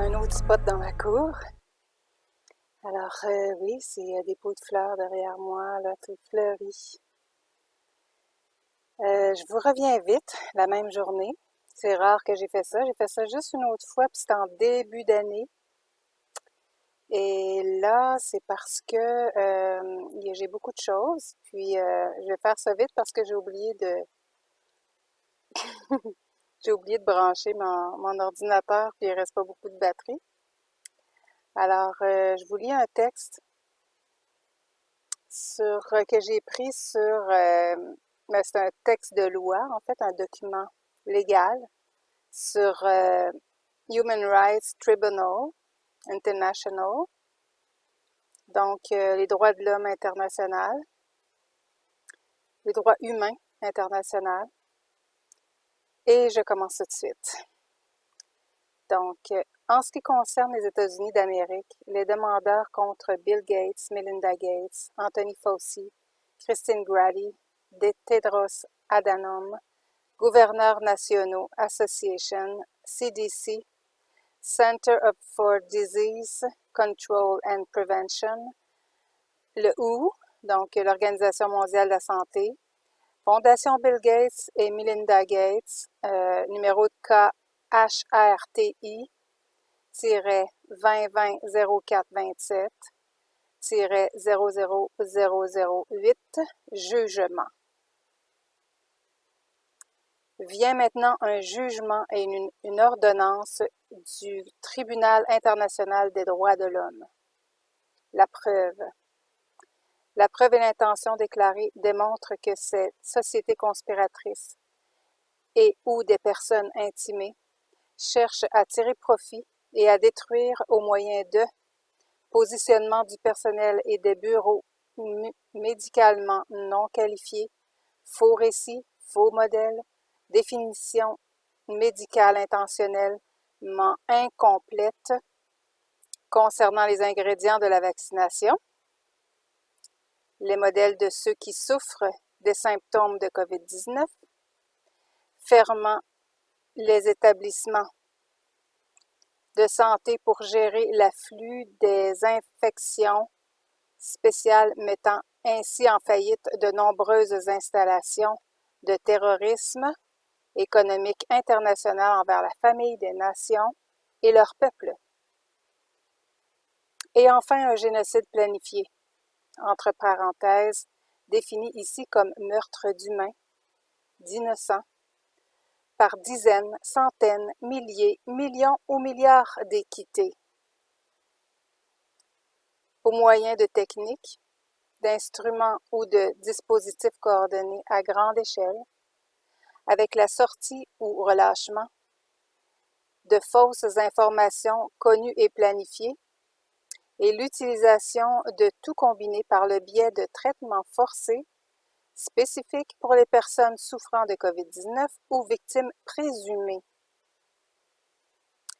un autre spot dans ma cour. Alors, oui, c'est des pots de fleurs derrière moi, là, tout fleuri. Je vous reviens vite, la même journée. C'est rare que j'ai fait ça. J'ai fait ça juste une autre fois, puis c'était en début d'année. Et là, c'est parce que j'ai beaucoup de choses. Puis, je vais faire ça vite parce que j'ai oublié de brancher mon ordinateur, puis il reste pas beaucoup de batterie. Alors, je vous lis un texte que j'ai pris ben, c'est un texte de loi, en fait, un document légal sur Human Rights Tribunal International, donc les droits de l'homme international, les droits humains international, et je commence tout de suite. Donc, en ce qui concerne les États-Unis d'Amérique, les demandeurs contre Bill Gates, Melinda Gates, Anthony Fauci, Christine Grady, Tedros Adhanom, gouverneurs nationaux, Association, CDC, Center for Disease Control and Prevention, le WHO, donc l'Organisation mondiale de la santé, Fondation Bill Gates et Melinda Gates, numéro de cas HRTI, 2020 0427 00008, jugement. Vient maintenant un jugement et une ordonnance du Tribunal international des droits de l'homme. La preuve. La preuve et l'intention déclarée démontrent que cette société conspiratrice et ou des personnes intimées cherchent à tirer profit et à détruire au moyen de positionnement du personnel et des bureaux médicalement non qualifiés, faux récits, faux modèles, définition médicale intentionnellement incomplète concernant les ingrédients de la vaccination, les modèles de ceux qui souffrent des symptômes de COVID-19, fermant les établissements de santé pour gérer l'afflux des infections spéciales, mettant ainsi en faillite de nombreuses installations de terrorisme économique international envers la famille des nations et leur peuple. Et enfin, un génocide planifié, entre parenthèses, défini ici comme meurtre d'humains, d'innocents, par dizaines, centaines, milliers, millions ou milliards d'équités, au moyen de techniques, d'instruments ou de dispositifs coordonnés à grande échelle, avec la sortie ou relâchement de fausses informations connues et planifiées, et l'utilisation de tout combiné par le biais de traitements forcés spécifiques pour les personnes souffrant de COVID-19 ou victimes présumées.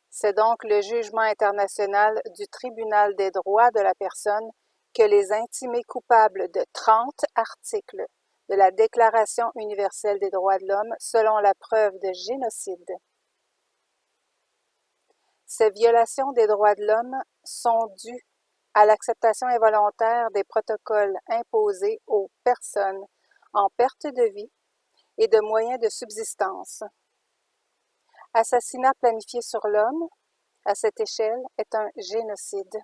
C'est donc le jugement international du Tribunal des droits de la personne que les intimés coupables de 30 articles de la Déclaration universelle des droits de l'homme selon la preuve de génocide. Ces violations des droits de l'homme sont dues à l'acceptation involontaire des protocoles imposés aux personnes en perte de vie et de moyens de subsistance. Assassinat planifié sur l'homme, à cette échelle, est un génocide.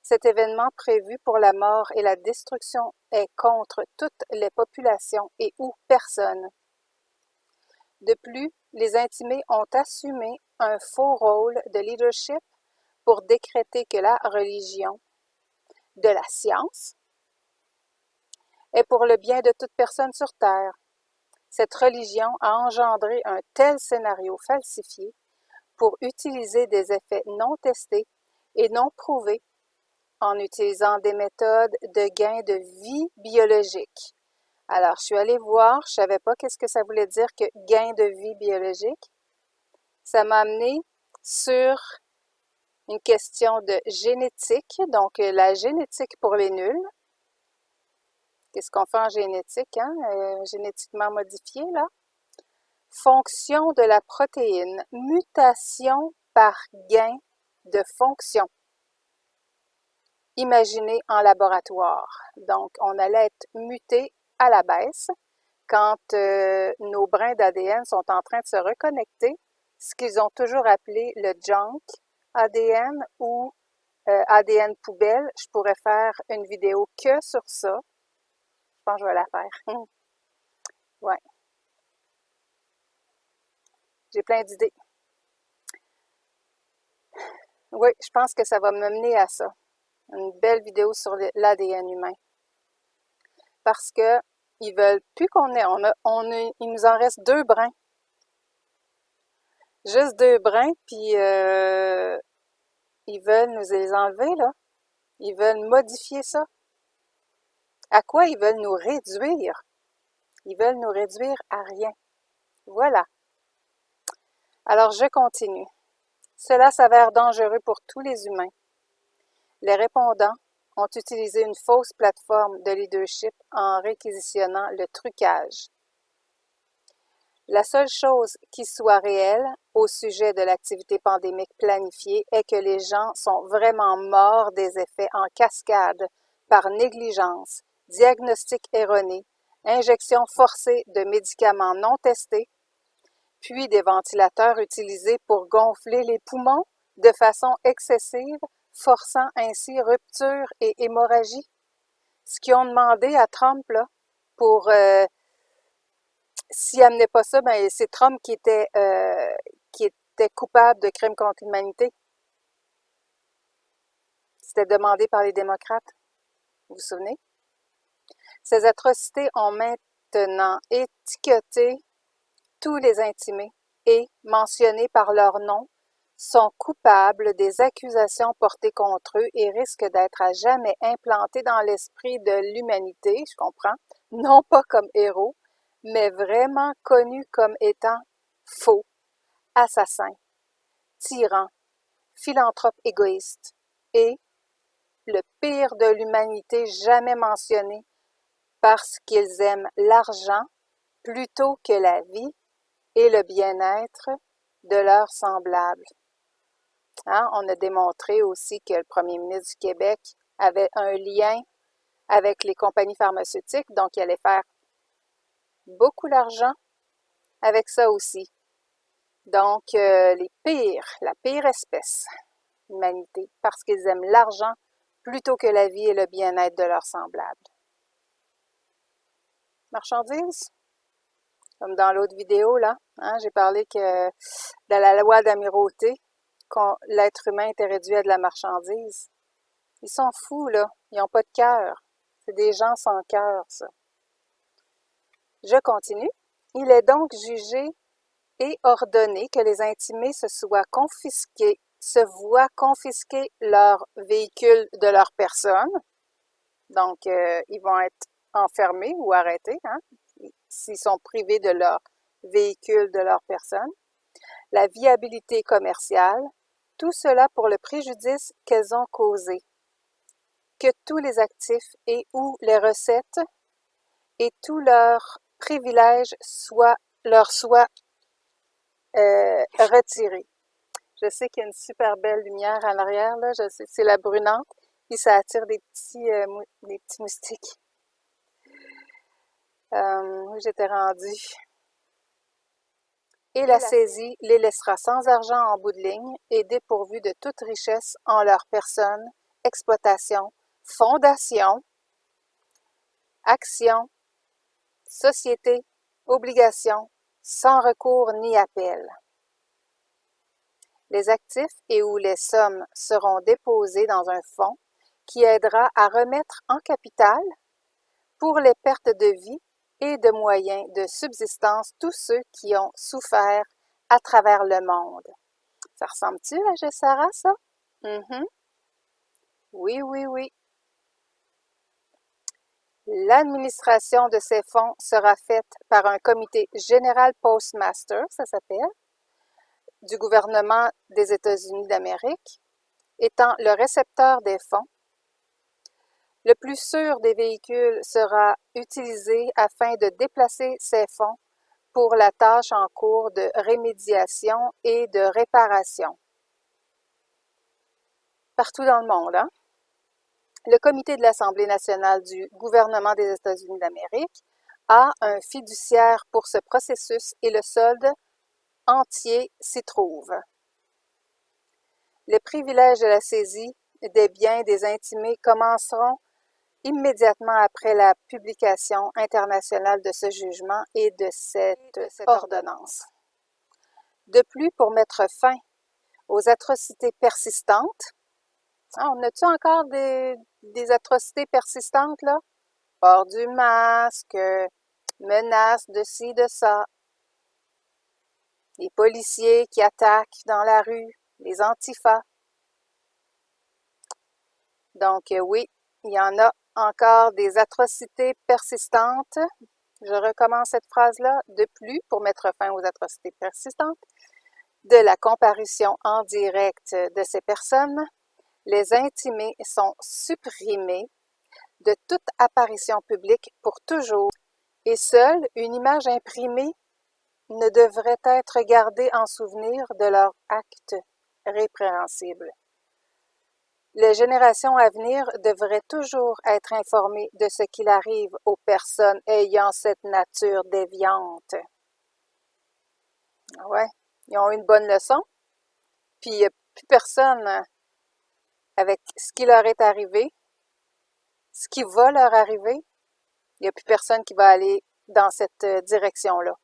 Cet événement prévu pour la mort et la destruction est contre toutes les populations et ou personnes. De plus, les intimés ont assumé un faux rôle de leadership pour décréter que la religion de la science est pour le bien de toute personne sur Terre. Cette religion a engendré un tel scénario falsifié pour utiliser des effets non testés et non prouvés en utilisant des méthodes de gain de vie biologique. Alors, je suis allée voir, je ne savais pas qu'est-ce que ça voulait dire que gain de vie biologique. Ça m'a amené sur une question de génétique, donc la génétique pour les nuls. Qu'est-ce qu'on fait en génétique, hein? Génétiquement modifié, là? Fonction de la protéine, mutation par gain de fonction imaginé en laboratoire. Donc, on allait être muté à la baisse quand nos brins d'ADN sont en train de se reconnecter, ce qu'ils ont toujours appelé le junk ADN ou ADN poubelle. Je pourrais faire une vidéo que sur ça. Je pense que je vais la faire. Ouais. J'ai plein d'idées. Oui, je pense que ça va me mener à ça. Une belle vidéo sur l'ADN humain. Parce que ils veulent plus qu'on ait. Il nous en reste 2 brins. Juste 2 brins, puis ils veulent nous les enlever, là. Ils veulent modifier ça. À quoi ils veulent nous réduire? Ils veulent nous réduire à rien. Voilà. Alors, je continue. Cela s'avère dangereux pour tous les humains. Les répondants ont utilisé une fausse plateforme de leadership en réquisitionnant le trucage. La seule chose qui soit réelle au sujet de l'activité pandémique planifiée est que les gens sont vraiment morts des effets en cascade par négligence, diagnostic erroné, injection forcée de médicaments non testés, puis des ventilateurs utilisés pour gonfler les poumons de façon excessive, forçant ainsi rupture et hémorragie. Ce qu'ils ont demandé à Trump, là, pour s'il n'amenait pas ça, ben c'est Trump qui était coupable de crimes contre l'humanité. C'était demandé par les démocrates. Vous vous souvenez? Ces atrocités ont maintenant étiqueté tous les intimés et, mentionnés par leur nom, sont coupables des accusations portées contre eux et risquent d'être à jamais implantés dans l'esprit de l'humanité, je comprends, non pas comme héros, mais vraiment connus comme étant faux, assassins, tyrans, philanthropes égoïstes et le pire de l'humanité jamais mentionné parce qu'ils aiment l'argent plutôt que la vie et le bien-être de leurs semblables. Hein? On a démontré aussi que le premier ministre du Québec avait un lien avec les compagnies pharmaceutiques, donc il allait faire beaucoup d'argent avec ça aussi. Donc, la pire espèce, l'humanité, parce qu'ils aiment l'argent plutôt que la vie et le bien-être de leurs semblables. Marchandises? Comme dans l'autre vidéo, là, hein, j'ai parlé que dans la loi d'amirauté, l'être humain était réduit à de la marchandise. Ils sont fous, là. Ils n'ont pas de cœur. C'est des gens sans cœur, ça. Je continue. Il est donc jugé et ordonné que les intimés se voient confisquer leur véhicule de leur personne. Donc, ils vont être enfermés ou arrêtés, hein, s'ils sont privés de leur véhicule de leur personne. La viabilité commerciale, tout cela pour le préjudice qu'elles ont causé. Que tous les actifs et ou les recettes et tous leurs privilèges leur soient retirés. Je sais qu'il y a une super belle lumière à l'arrière, là, je sais, c'est la brunante, puis ça attire des petits moustiques. Où j'étais rendue. Et la saisie les laissera sans argent en bout de ligne et dépourvus de toute richesse en leur personne, exploitation, fondation, action, société, obligation, sans recours ni appel. Les actifs et ou les sommes seront déposés dans un fonds qui aidera à remettre en capital, pour les pertes de vie et de moyens de subsistance, tous ceux qui ont souffert à travers le monde. Ça ressemble-tu à Gessara, ça? Oui, oui, oui. L'administration de ces fonds sera faite par un comité général postmaster, ça s'appelle, du gouvernement des États-Unis d'Amérique, étant le récepteur des fonds. Le plus sûr des véhicules sera utilisé afin de déplacer ces fonds pour la tâche en cours de rémédiation et de réparation. partout dans le monde, hein? Le comité de l'Assemblée nationale du gouvernement des États-Unis d'Amérique a un fiduciaire pour ce processus et le solde entier s'y trouve. Les privilèges de la saisie des biens des intimés commenceront immédiatement après la publication internationale de ce jugement et de cette ordonnance. De plus, pour mettre fin aux atrocités persistantes, on a-tu encore des atrocités persistantes, là? Port du masque, menaces de ci, de ça. Les policiers qui attaquent dans la rue, les antifas. Donc oui, il y en a encore des atrocités persistantes. Je recommence cette phrase-là. De plus, pour mettre fin aux atrocités persistantes, de la comparution en direct de ces personnes, les intimés sont supprimés de toute apparition publique pour toujours et seule une image imprimée ne devrait être gardée en souvenir de leur acte répréhensible. Les générations à venir devraient toujours être informées de ce qu'il arrive aux personnes ayant cette nature déviante. Ouais, ils ont une bonne leçon, puis il n'y a plus personne avec ce qui leur est arrivé, ce qui va leur arriver, il n'y a plus personne qui va aller dans cette direction-là.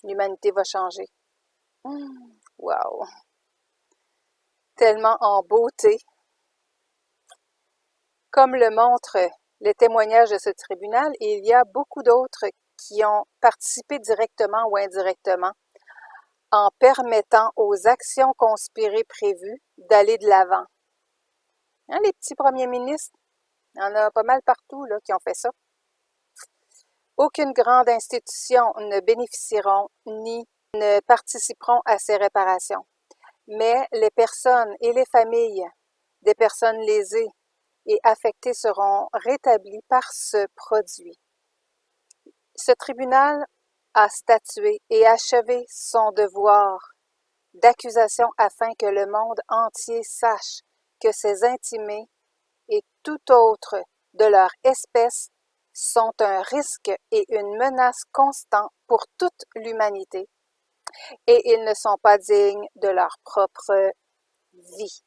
L'humanité va changer. Wow! Tellement en beauté. Comme le montrent les témoignages de ce tribunal, il y a beaucoup d'autres qui ont participé directement ou indirectement en permettant aux actions conspirées prévues d'aller de l'avant. Hein, les petits premiers ministres, il y en a pas mal partout là, qui ont fait ça. Aucune grande institution ne bénéficieront ni ne participeront à ces réparations. Mais les personnes et les familles des personnes lésées et affectées seront rétablies par ce produit. Ce tribunal a statué et achevé son devoir d'accusation afin que le monde entier sache que ces intimés et tout autre de leur espèce sont un risque et une menace constants pour toute l'humanité et ils ne sont pas dignes de leur propre vie.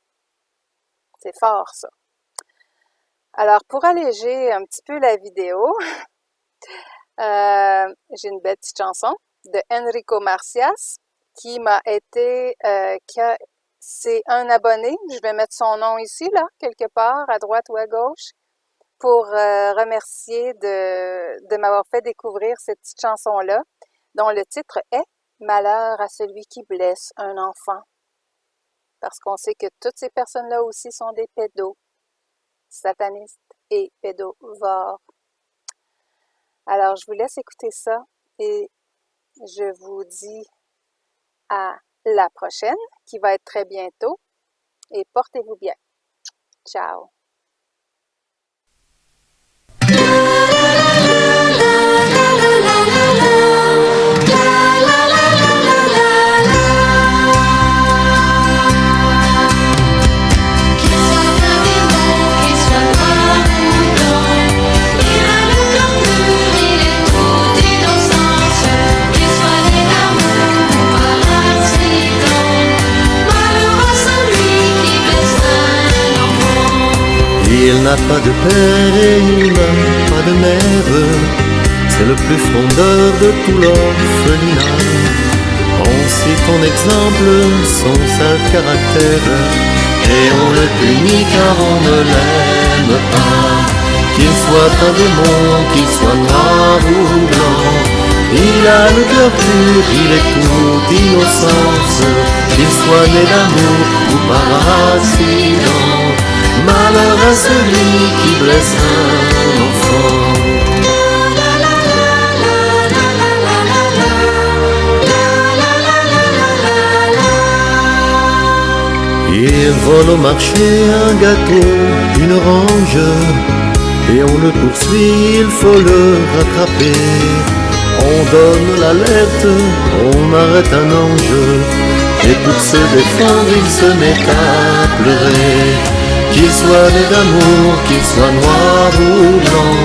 C'est fort, ça. Alors, pour alléger un petit peu la vidéo, j'ai une belle petite chanson de Enrico Macias qui m'a été... c'est un abonné, je vais mettre son nom ici, là, quelque part, à droite ou à gauche, pour remercier de m'avoir fait découvrir cette petite chanson-là, dont le titre est « Malheur à celui qui blesse un enfant ». Parce qu'on sait que toutes ces personnes-là aussi sont des pédos, satanistes et pédovores. Alors, je vous laisse écouter ça et je vous dis à la prochaine, qui va être très bientôt, et portez-vous bien. Ciao! Il n'a pas de père et il n'a pas de mère, c'est le plus frondeur de tout l'orphelinat. On cite en exemple son sale caractère et on le punit car on ne l'aime pas. Qu'il soit un démon, qu'il soit noir ou blanc, il a le cœur pur, il est tout innocence. Qu'il soit né d'amour ou par accident, malheur à celui qui blesse un enfant. Il vole au marché un gâteau, une orange, et on le poursuit, il faut le rattraper. On donne l'alerte, on arrête un ange, et pour se défendre il se met à pleurer. Qu'il soit né d'amour, qu'il soit noir ou blanc,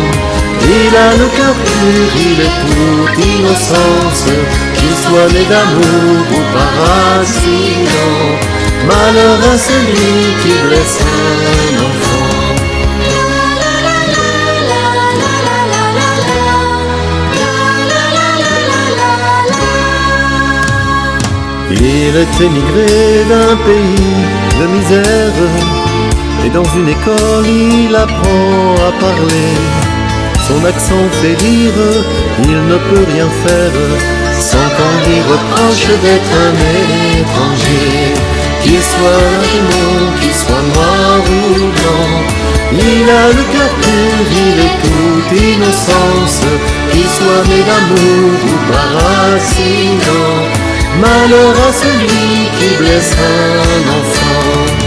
il a le cœur pur, il est toute innocence. Qu'il soit né d'amour ou par accident, malheur à celui qui blesse un enfant. Il est émigré d'un pays de misère, et dans une école il apprend à parler. Son accent fait rire, il ne peut rien faire sans qu'on lui reproche d'être un étranger. Qu'il soit latino, qu'il soit noir ou blanc, il a le cœur pur, il est toute innocence. Qu'il soit né d'amour ou par accident, malheur à celui qui blesse un enfant.